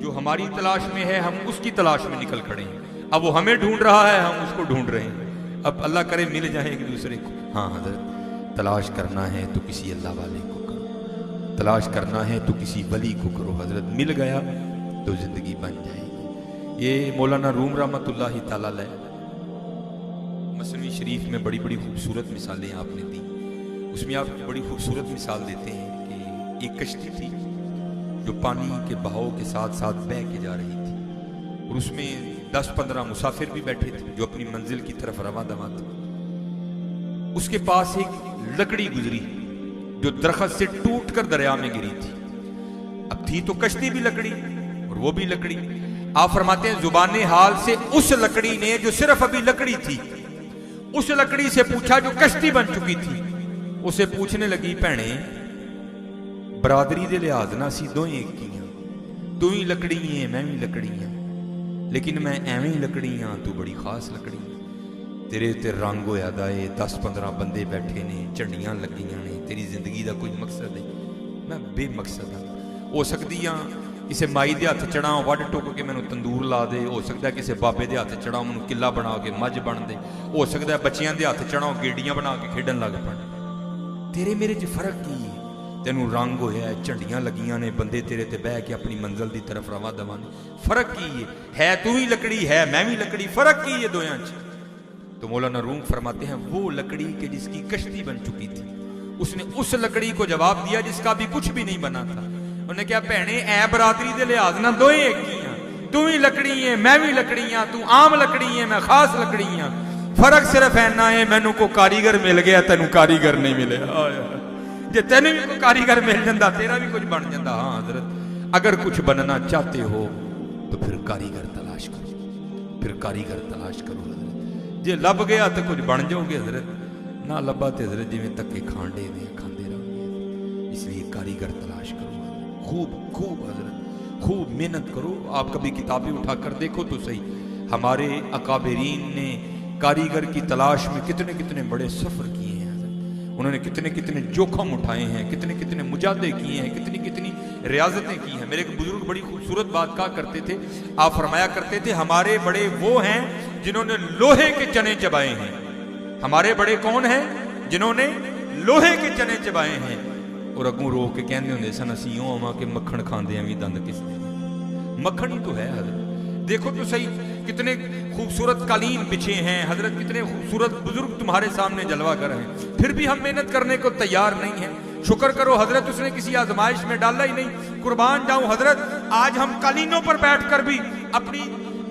जो हमारी तलाश में है हम उसकी तलाश में निकल खड़े हैं। अब वो हमें ढूंढ रहा है, हम उसको ढूंढ रहे हैं। अब अल्लाह करे मिल जाए एक दूसरे को। हाँ हजरत, तलाश करना है तो किसी अल्लाह वाले को करो, तलाश करना है तो किसी वली को करो। हजरत मिल गया तो जिंदगी बन जाएगी। ये मौलाना रूम रहमतुल्लाहि ताला अलैह मसनवी शरीफ में बड़ी बड़ी खूबसूरत मिसालें आपने दी। उसमें आप बड़ी खूबसूरत मिसाल देते हैं कि एक कश्ती थी जो पानी के बहाव के साथ साथ बह के जा रही थी और उसमें 10-15 मुसाफिर भी बैठे थे जो अपनी मंजिल की तरफ रवा दवा थे। उसके पास एक लकड़ी गुजरी जो दरख्त से टूटकर दरिया में गिरी थी। अब थी तो कश्ती भी लकड़ी और वो भी लकड़ी। आप फरमाते हैं जुबाने हाल से उस लकड़ी ने जो सिर्फ अभी लकड़ी थी उस लकड़ी से पूछा जो कश्ती बन चुकी थी। उसे पूछने लगी, भैने बरादरी दे लिहाज ना सी दो एक ही हां, तू ही लकड़ी है मैं भी लकड़ी हां, लेकिन मैं एवें ही लकड़ी हां, तू बड़ी खास लकड़ी है। तेरे ते रंग होया दा है, 10-15 बंदे बैठे ने, झंडियां लगियां ने, तेरी जिंदगी का कोई मकसद है? मैं बेमकसद हाँ। हो सकती हाँ किसी माई के हथ चढ़ा वढ़ टुक के मैनू तंदूर ला दे, हो सकता है किसी बाबे के हथ चढ़ाओ मैनू किला बना के मझ बन दे, हो सकता है बच्चियां के हथ चढ़ाओ गेडियां बना के खेडन लग पड़। तेरे मेरे च फर्क की है? तेनू रंग होया है, झंडियां लगियां ने, बंदे तेरे ते बह के अपनी मंजिल की तरफ रवा दवा ने, फर्क की है तू ही लकड़ी है मैं भी लकड़ी, फर्क की है दोयां च? तो मौलाना रूम फरमाते हैं वो लकड़ी के जिसकी कश्ती बन चुकी थी उसने उस लकड़ी को जवाब दिया जिसका भी कुछ भी नहीं बना था। उन्हें क्या, भैने ऐ बरादरी दे लिहाज ना दो एक ही हां, तू ही लकड़ी है मैं भी लकड़ी हां, तू आम लकड़ी है मैं खास लकड़ी हां, फर्क सिर्फ इन्ना है मैनू को कारीगर मिल गया तेनू कारीगर नहीं मिले। जे तेन भी कोई कारीगर मिल जाता तेरा भी कुछ बन जाता। हाँ हजरत, अगर कुछ बनना चाहते हो तो फिर कारीगर तलाश करो, फिर कारीगर तलाश करो हजरत। जे लब गया तो कुछ बन जाओगे हजरत, ना लबा तो हजरत जिमें धक्के खांडे ने खाते रहोगे। इसलिए कारीगर तलाश करो, खूब खूब हजरत खूब मेहनत करो। आप कभी किताबें उठाकर देखो तो सही, हमारे अकाबरीन ने कारीगर की तलाश में कितने कितने बड़े सफर किए हैं हजरत, उन्होंने कितने कितने जोखम उठाए हैं, कितने कितने मुजादे किए हैं, कितनी कितनी रियाजतें की हैं। मेरे एक बुजुर्ग बड़ी खूबसूरत बात कहा करते थे, आप फरमाया करते थे हमारे बड़े वो हैं जिन्होंने लोहे के चने चबाए हैं। हमारे बड़े कौन हैं? जिन्होंने लोहे के चने चबाए हैं। और अगू रो के कहते होंगे सन असी यूं आवा के मक्खन खाते हैं भी दंद किसने, मक्खन ही तो है हजरत। देखो तो सही कितने खूबसूरत कालीन बिछे हैं हजरत, कितने खूबसूरत बुजुर्ग तुम्हारे सामने जलवा कर हैं, फिर भी हम मेहनत करने को तैयार नहीं हैं। शुक्र करो हजरत उसने किसी आजमाइश में डाला ही नहीं। कुर्बान जाऊं हजरत, आज हम कालीनों पर बैठकर भी अपनी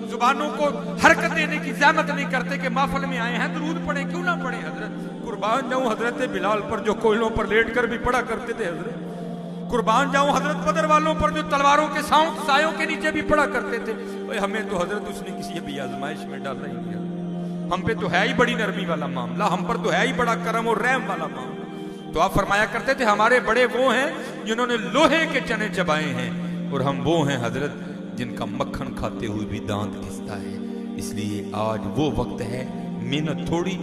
जुबानों को हरकत देने की जहमत नहीं करते कि महफिल में आए हैं दुरूद पढ़े, क्यों ना पढ़े हजरत। कुर्बान जाऊं हजरत बिलाल पर जो कोयलों पर लेट कर भी पढ़ा करते थे हजरत। कुर्बान जाऊं हजरत बदर वालों पर जो तलवारों के सायों के नीचे भी पढ़ा करते थे। हमें तो हजरत उसने किसी भी आजमाइश में डाला ही नहीं। हम पे तो है ही बड़ी नरमी वाला मामला, हम पर तो है ही बड़ा करम और रहम वाला मामला। तो आप फरमाया करते थे हमारे बड़े वो हैं जिन्होंने लोहे के चने चबाए हैं, और हम वो हैं हजरत जिनका मक्खन खाते हुए भी दांत घिसता है। इसलिए आज वो वक्त है, मेहनत थोड़ी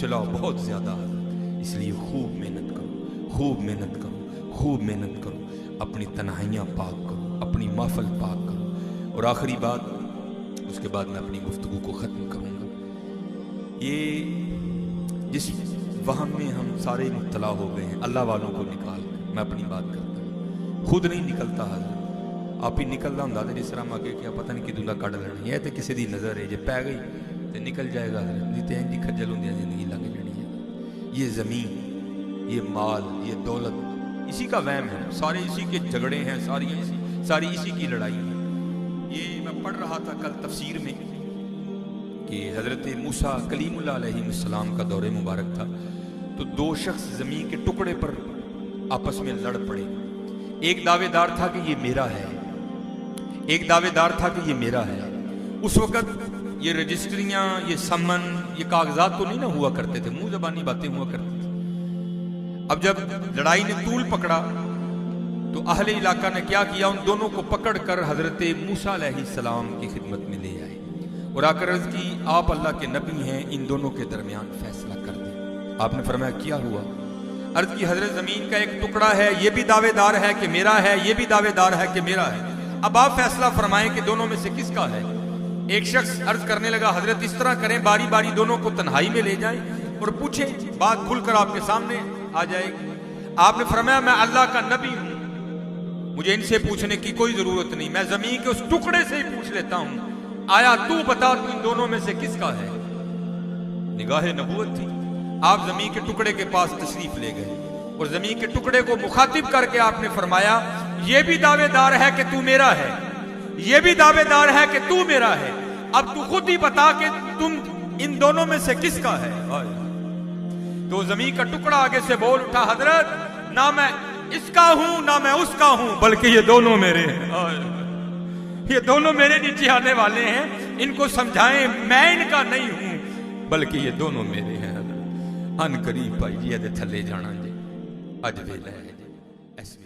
चलाओ बहुत ज्यादा, इसलिए खूब मेहनत करो, खूब मेहनत करो, खूब मेहनत करो, अपनी तन्हाइयाँ पाक करो, अपनी महफिल पाक करो। और आखिरी बात, उसके बाद मैं अपनी गुफ्तगू को ख़त्म करूँगा। ये जिस वहम में हम सारे मुब्तला हो गए हैं अल्लाह वालों को निकाल कर, मैं अपनी बात करता हूँ, खुद नहीं निकलता हजरत, आप ही निकलता होंगे तो जिस तरह आगे क्या पता नहीं किदू का कड़ लेना, यह तो किसी की नज़र है, जो पै गई तो निकल जाएगा हजरत, नहीं तो इंजी खज्जल होंगे जिंदगी लंघ जानी है। ये ज़मीन, ये माल, ये दौलत इसी का वहम है, सारे इसी के झगड़े हैं, सारी इसी की लड़ाई है। ये मैं पढ़ रहा था कल तफसीर में कि हज़रत मूसा कलीमुल्लाह अलैहिस्सलाम का दौरे मुबारक था, तो दो शख्स ज़मीन के टुकड़े पर आपस में लड़ पड़े। एक दावेदार था कि ये मेरा है, एक दावेदार था कि ये मेरा है। उस वक़्त ये रजिस्ट्रियाँ, ये समन, ये कागजात तो नहीं ना हुआ करते थे, मुँह ज़बानी बातें हुआ करती थी। अब जब लड़ाई ने तूल पकड़ा तो अहले इलाका ने क्या किया, उन दोनों को पकड़कर हजरत मूसा अलैहिस्सलाम की खिदमत में ले आए और आकर अर्ज की, आप अल्लाह के नबी हैं, इन दोनों के दरमियान फैसला कर दें। आपने फरमाया क्या हुआ? अर्ज की, हजरत ज़मीन का एक टुकड़ा है, ये भी दावेदार है कि मेरा है, ये भी दावेदार है कि मेरा है। अब आप फैसला फरमाएं कि दोनों में से किसका है। एक शख्स अर्ज करने लगा, हजरत इस तरह करें, बारी बारी दोनों को तन्हाई में ले जाएं और पूछें, बात खुलकर आपके सामने आ जाएगी। आपने फरमाया मैं अल्लाह का नबी हूं, मुझे इनसे पूछने की कोई जरूरत नहीं, मैं जमीन के उस टुकड़े से ही पूछ लेता हूं, आया तू बता तू इन दोनों में से किसका है। निगाहे नबूवत थी। आप जमीन के टुकड़े के पास तशरीफ ले गए और जमीन के टुकड़े को मुखातिब करके आपने फरमाया, यह भी दावेदार है कि तू मेरा है, यह भी दावेदार है कि तू मेरा है, अब तू खुद ही बता कि तुम इन दोनों में से किसका है। तो जमीन का टुकड़ा आगे से बोल उठा, हजरत ना मैं इसका हूं ना मैं उसका हूं, बल्कि ये दोनों मेरे हैं, ये दोनों मेरे नीचे आने वाले हैं, इनको समझाएं मैं इनका नहीं हूं बल्कि ये दोनों मेरे हैं। अन करीब भाई जी थले जाना जी, अज वेला है जी।